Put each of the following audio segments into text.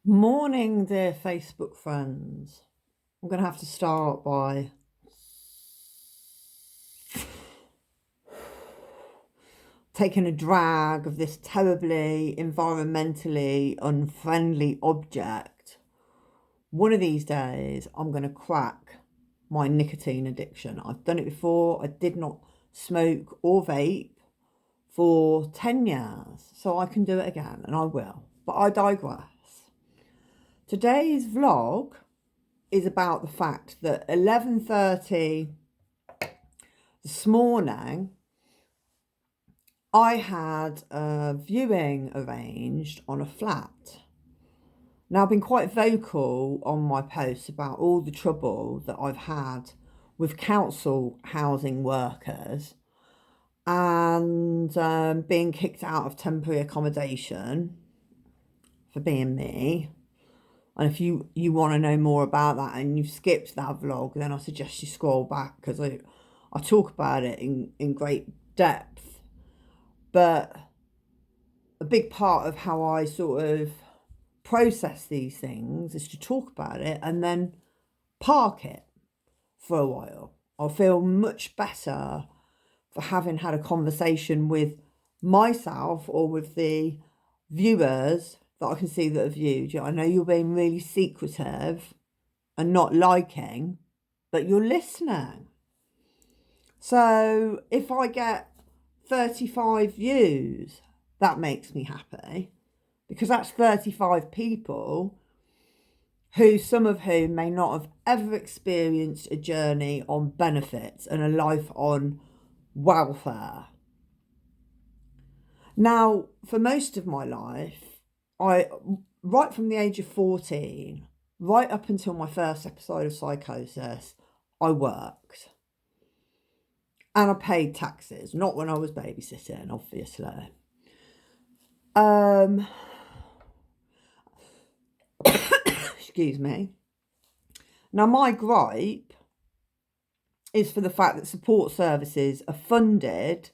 Morning, dear Facebook friends. I'm going to have to start by taking a drag of this terribly environmentally unfriendly object. One of these days, I'm going to crack my nicotine addiction. I've done it before. I did not smoke or vape for 10 years, so I can do it again, and I will. But I digress. Today's vlog is about the fact that 11:30 this morning I had a viewing arranged on a flat. Now, I've been quite vocal on my posts about all the trouble that I've had with council housing workers and being kicked out of temporary accommodation for being me. And if you want to know more about that and you've skipped that vlog, then I suggest you scroll back because I talk about it in great depth. But a big part of how I sort of process these things is to talk about it and then park it for a while. I'll feel much better for having had a conversation with myself or with the viewers that I can see that have viewed. I know you're being really secretive and not liking, but you're listening. So if I get 35 views, that makes me happy because that's 35 people who, some of whom may not have ever experienced a journey on benefits and a life on welfare. Now, for most of my life, right from the age of 14, right up until my first episode of psychosis, I worked. And I paid taxes, not when I was babysitting, obviously. Excuse me. Now, my gripe is for the fact that support services are funded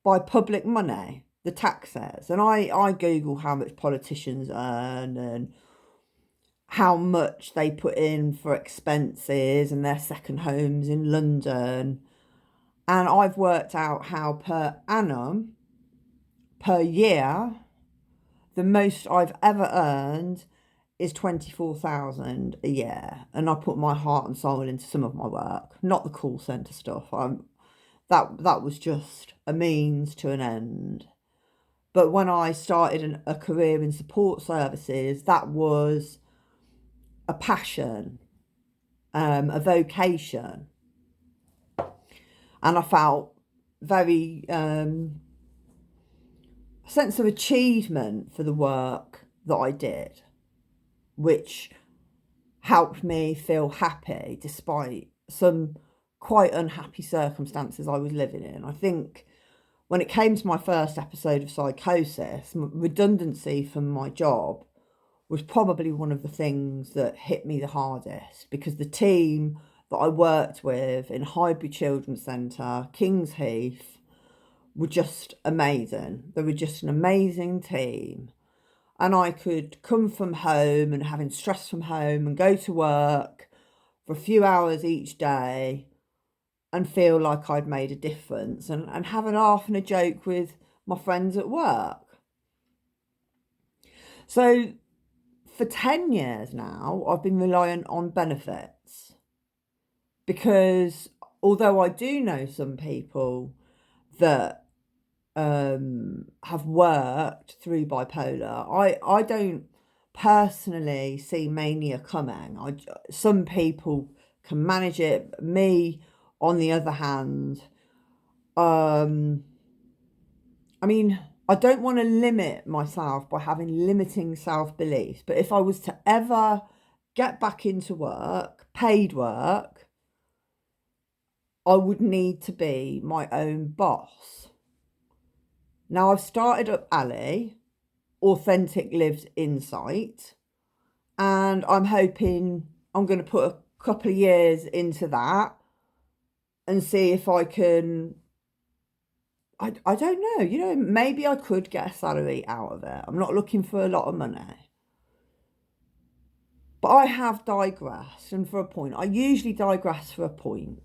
by public money, the taxes. And I Google how much politicians earn and how much they put in for expenses and their second homes in London. And I've worked out how per annum, per year, the most I've ever earned is 24,000 a year. And I put my heart and soul into some of my work, not the call centre stuff. That was just a means to an end. But when I started a career in support services, that was a passion, a vocation. And I felt very sense of achievement for the work that I did, which helped me feel happy despite some quite unhappy circumstances I was living in. I think when it came to my first episode of psychosis, redundancy from my job was probably one of the things that hit me the hardest, because the team that I worked with in Highbury Children's Centre, Kings Heath, were just amazing. They were just an amazing team. And I could come from home and having stress from home and go to work for a few hours each day and feel like I'd made a difference and have a laugh and a joke with my friends at work. So for 10 years now, I've been reliant on benefits because although I do know some people that have worked through bipolar, I don't personally see mania coming. Some people can manage it. Me, on the other hand, I mean, I don't want to limit myself by having limiting self-beliefs, but if I was to ever get back into work, paid work, I would need to be my own boss. Now, I've started up Ali, Authentic Lived Insight, and I'm hoping I'm going to put a couple of years into that and see if I can, I don't know, maybe I could get a salary out of it. I'm not looking for a lot of money. But I have digressed, and for a point. I usually digress for a point.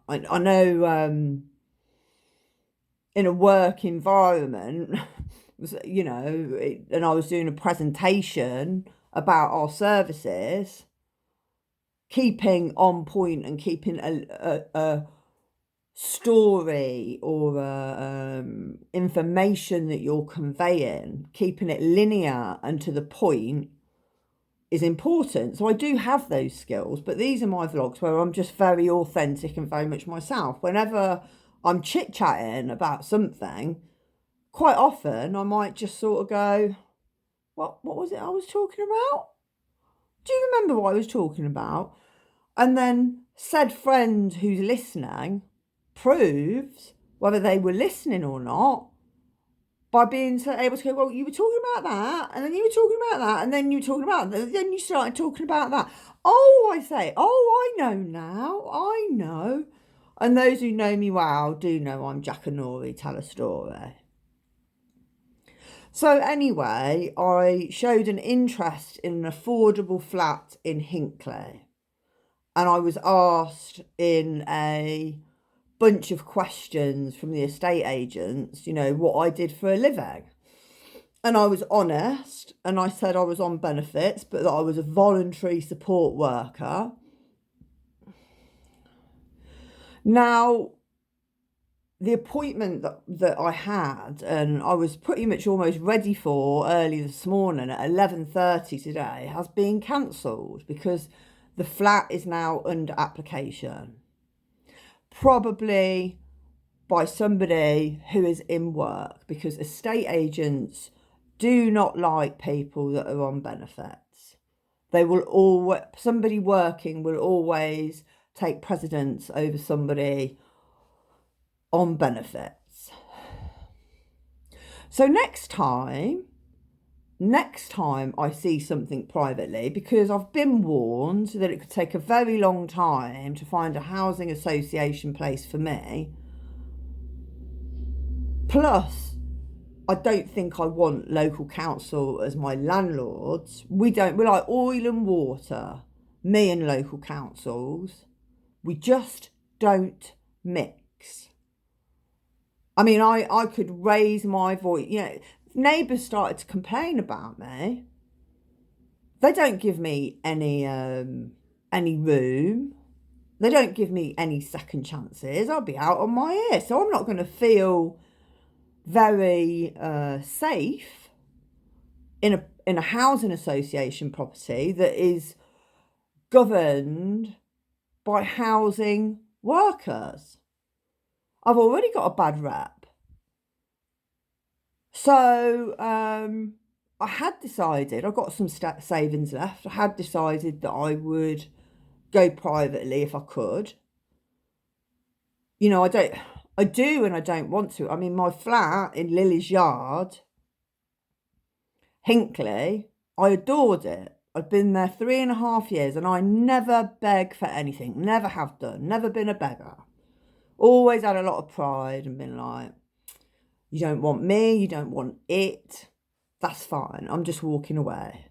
I know in a work environment, and I was doing a presentation about our services, keeping on point and keeping a story or information that you're conveying, keeping it linear and to the point is important. So I do have those skills, but these are my vlogs where I'm just very authentic and very much myself. Whenever I'm chit-chatting about something, quite often I might just sort of go, what was it I was talking about? Do you remember what I was talking about? And then said friend who's listening proves whether they were listening or not by being able to go, well, you were talking about that, and then you were talking about that, and then you were talking about that, then you started talking about that. Oh, I say, oh, I know now, I know. And those who know me well do know I'm Jackanory, tell a story. So anyway, I showed an interest in an affordable flat in Hinckley. And I was asked in a bunch of questions from the estate agents, what I did for a living. And I was honest, and I said I was on benefits, but that I was a voluntary support worker. Now, the appointment that I had, and I was pretty much almost ready for early this morning at 11:30 today, has been cancelled because the flat is now under application. Probably by somebody who is in work, because estate agents do not like people that are on benefits. They will always, somebody working will always take precedence over somebody on benefits. So next time I see something privately, because I've been warned that it could take a very long time to find a housing association place for me. Plus, I don't think I want local council as my landlords. We're like oil and water, me and local councils. We just don't mix. I mean, I could raise my voice. Neighbours started to complain about me. They don't give me any room. They don't give me any second chances. I'll be out on my ear. So I'm not going to feel very safe in a housing association property that is governed by housing workers. I've already got a bad rep. So I had decided, I've got some savings left. I had decided that I would go privately if I could. I do and I don't want to. I mean, my flat in Lily's Yard, Hinckley, I adored it. I've been there 3.5 years and I never beg for anything. Never have done. Never been a beggar. Always had a lot of pride and been like, you don't want me, you don't want it. That's fine. I'm just walking away.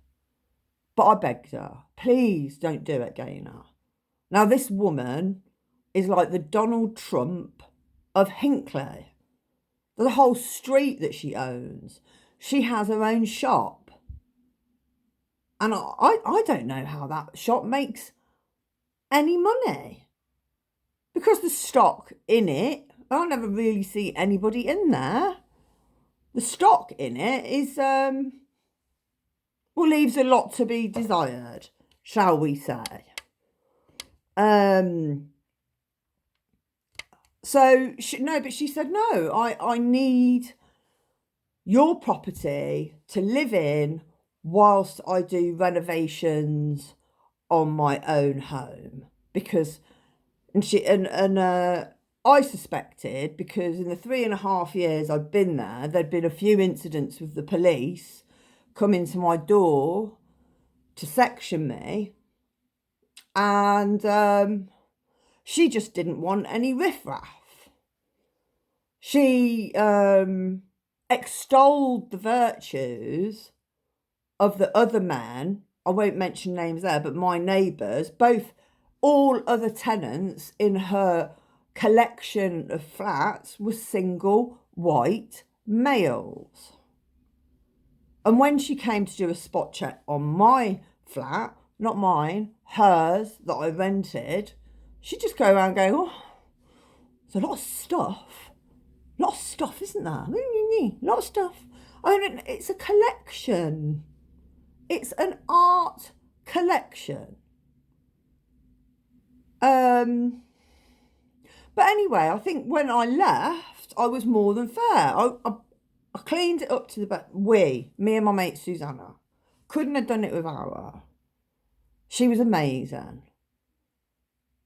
But I begged her, please don't do it, Gaynor. Now, this woman is like the Donald Trump of Hinckley. The whole street that she owns. She has her own shop. And I don't know how that shop makes any money. Because the stock in it, I never really see anybody in there. The stock in it is, leaves a lot to be desired, shall we say. But she said, no, I need your property to live in whilst I do renovations on my own home. Because, I suspected, because in the 3.5 years I've been there, there'd been a few incidents with the police coming to my door to section me. And she just didn't want any riffraff. She extolled the virtues of the other men I won't mention names there, but my neighbours, both all other tenants in her collection of flats were single white males. And when she came to do a spot check on my flat, not mine, hers that I rented, she'd just go around going, oh, there's a lot of stuff. A lot of stuff, isn't there? A lot of stuff. I mean, it's a collection. It's an art collection. But anyway, I think when I left, I was more than fair. I cleaned it up to the best. Me and my mate Susanna, couldn't have done it without her. She was amazing.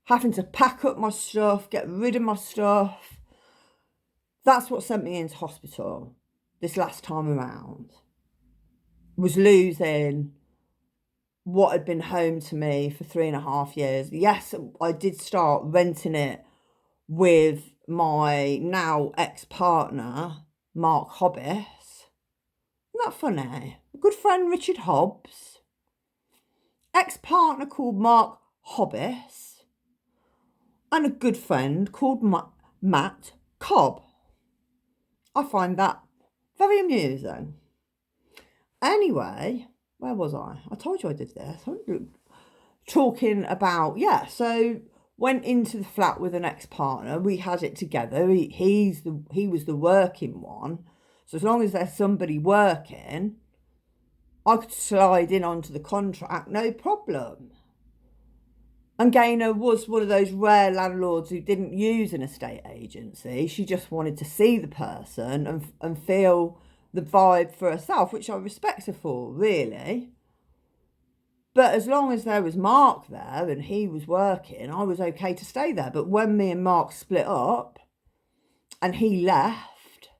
Having to pack up my stuff, get rid of my stuff. That's what sent me into hospital this last time around. Was losing what had been home to me for 3.5 years. Yes, I did start renting it with my now ex-partner, Mark Hobbis. Isn't that funny? A good friend, Richard Hobbs. Ex-partner called Mark Hobbis. And a good friend called Matt Cobb. I find that very amusing. Anyway, where was I? I told you I did this. Talking about, so went into the flat with an ex-partner. We had it together. He was the working one. So as long as there's somebody working, I could slide in onto the contract, no problem. And Gaynor was one of those rare landlords who didn't use an estate agency. She just wanted to see the person and feel the vibe for herself, which I respect her for, really. But as long as there was Mark there and he was working, I was okay to stay there. But when me and Mark split up and he left,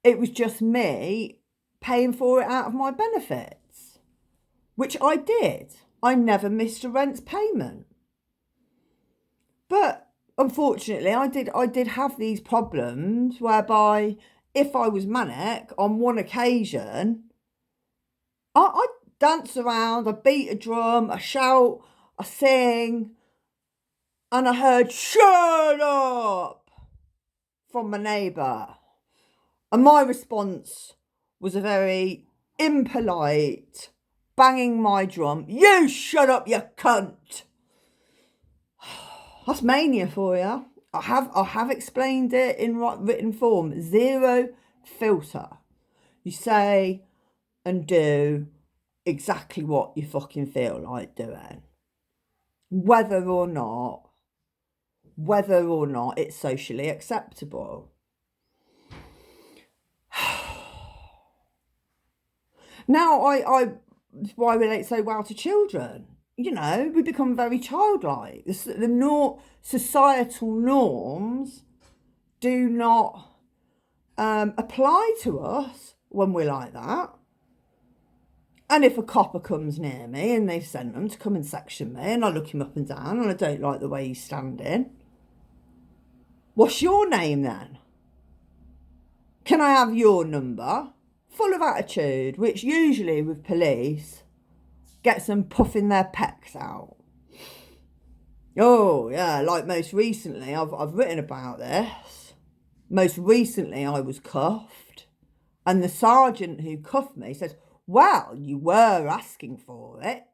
it was just me paying for it out of my benefits, which I did. I never missed a rent payment. But unfortunately, I did have these problems whereby if I was manic on one occasion, I dance around, I beat a drum, I shout, I sing, and I heard, "Shut up!" from my neighbour. And my response was a very impolite, banging my drum, "You shut up, you cunt!" That's mania for you. I have explained it in written form. Zero filter. You say and do exactly what you fucking feel like doing. Whether or not it's socially acceptable. Now why I relate so well to children. You know, we become very childlike. The societal norms do not apply to us when we're like that. And if a copper comes near me and they've sent them to come and section me and I look him up and down and I don't like the way he's standing, what's your name then? Can I have your number? Full of attitude, which usually with police gets them puffing their pecs out. Oh yeah, like most recently, I've written about this. Most recently I was cuffed and the sergeant who cuffed me said, "Well, you were asking for it."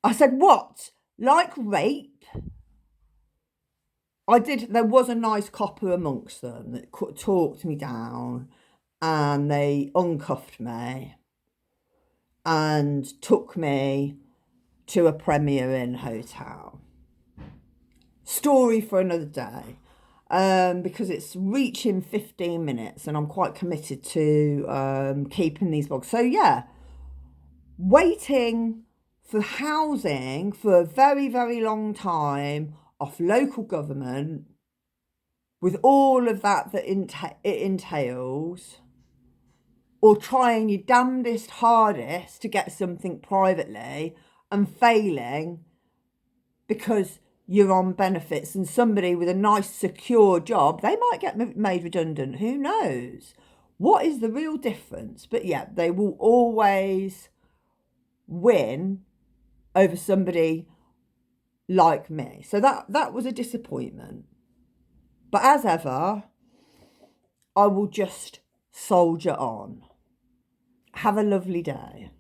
I said, "What? Like rape?" There was a nice copper amongst them that talked me down and they uncuffed me and took me to a Premier Inn hotel. Story for another day, because it's reaching 15 minutes and I'm quite committed to keeping these vlogs. So yeah, waiting for housing for a very, very long time off local government with all of that it entails, or trying your damnedest hardest to get something privately and failing because you're on benefits and somebody with a nice secure job, they might get made redundant. Who knows? What is the real difference? But yeah, they will always win over somebody like me. So that was a disappointment. But as ever, I will just soldier on. Have a lovely day.